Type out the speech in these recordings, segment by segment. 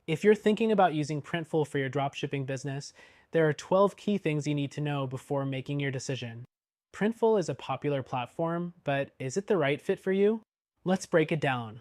If you're thinking about using Printful for your dropshipping business, there are 12 key things you need to know before making your decision. Printful is a popular platform, but is it the right fit for you? Let's break it down.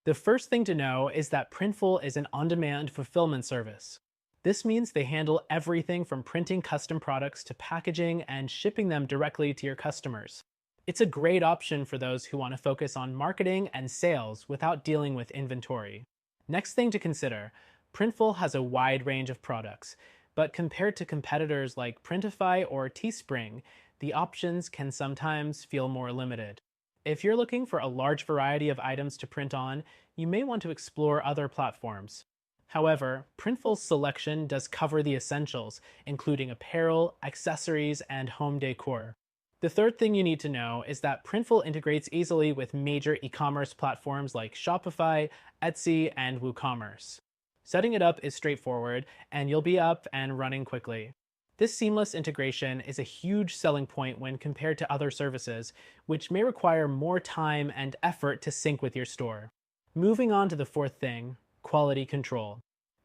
The first thing to know is that Printful is an on-demand fulfillment service. This means they handle everything from printing custom products to packaging and shipping them directly to your customers. It's a great option for those who want to focus on marketing and sales without dealing with inventory. Next thing to consider, Printful has a wide range of products, but compared to competitors like Printify or Teespring, the options can sometimes feel more limited. If you're looking for a large variety of items to print on, you may want to explore other platforms. However, Printful's selection does cover the essentials, including apparel, accessories, and home decor. The third thing you need to know is that Printful integrates easily with major e-commerce platforms like Shopify, Etsy, and WooCommerce. Setting it up is straightforward, and you'll be up and running quickly. This seamless integration is a huge selling point when compared to other services, which may require more time and effort to sync with your store. Moving on to the fourth thing, quality control.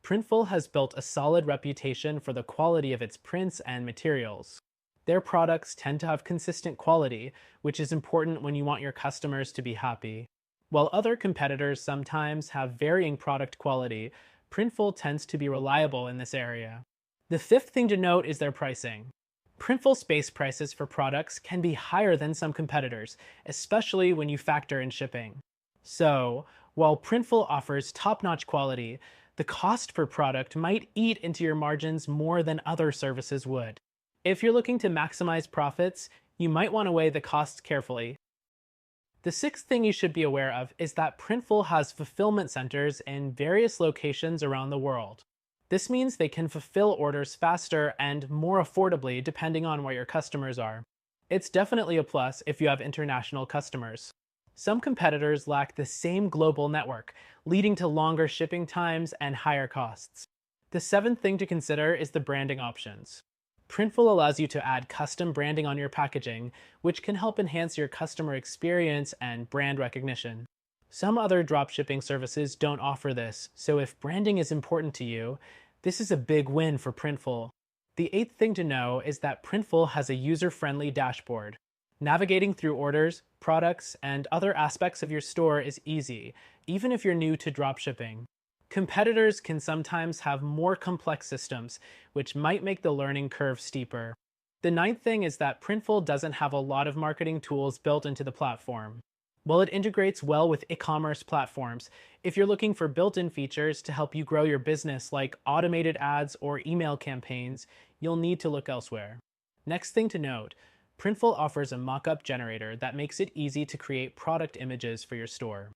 Printful has built a solid reputation for the quality of its prints and materials. Their products tend to have consistent quality, which is important when you want your customers to be happy. While other competitors sometimes have varying product quality, Printful tends to be reliable in this area. The fifth thing to note is their pricing. Printful's base prices for products can be higher than some competitors, especially when you factor in shipping. So, while Printful offers top-notch quality, the cost per product might eat into your margins more than other services would. If you're looking to maximize profits, you might want to weigh the costs carefully. The sixth thing you should be aware of is that Printful has fulfillment centers in various locations around the world. This means they can fulfill orders faster and more affordably depending on where your customers are. It's definitely a plus if you have international customers. Some competitors lack the same global network, leading to longer shipping times and higher costs. The seventh thing to consider is the branding options. Printful allows you to add custom branding on your packaging, which can help enhance your customer experience and brand recognition. Some other dropshipping services don't offer this, so if branding is important to you, this is a big win for Printful. The eighth thing to know is that Printful has a user-friendly dashboard. Navigating through orders, products, and other aspects of your store is easy, even if you're new to dropshipping. Competitors can sometimes have more complex systems, which might make the learning curve steeper. The ninth thing is that Printful doesn't have a lot of marketing tools built into the platform. While it integrates well with e-commerce platforms, if you're looking for built-in features to help you grow your business like automated ads or email campaigns, you'll need to look elsewhere. Next thing to note, Printful offers a mock-up generator that makes it easy to create product images for your store.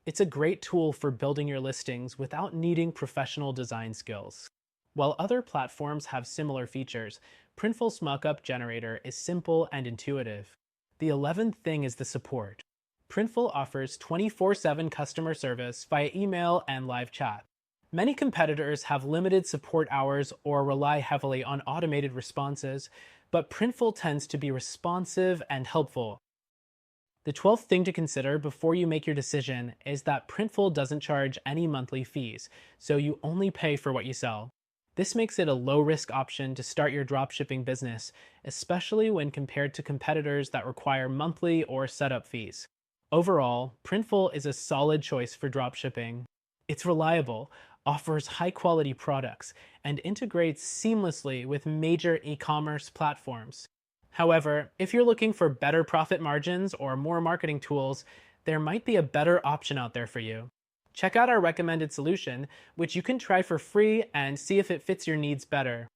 It's a great tool for building your listings without needing professional design skills. While other platforms have similar features, Printful's mockup generator is simple and intuitive. The 11th thing is the support. Printful offers 24/7 customer service via email and live chat. Many competitors have limited support hours or rely heavily on automated responses, but Printful tends to be responsive and helpful. The 12th thing to consider before you make your decision is that Printful doesn't charge any monthly fees, so you only pay for what you sell. This makes it a low-risk option to start your dropshipping business, especially when compared to competitors that require monthly or setup fees. Overall, Printful is a solid choice for dropshipping. It's reliable, offers high-quality products, and integrates seamlessly with major e-commerce platforms. However, if you're looking for better profit margins or more marketing tools, there might be a better option out there for you. Check out our recommended solution, which you can try for free and see if it fits your needs better.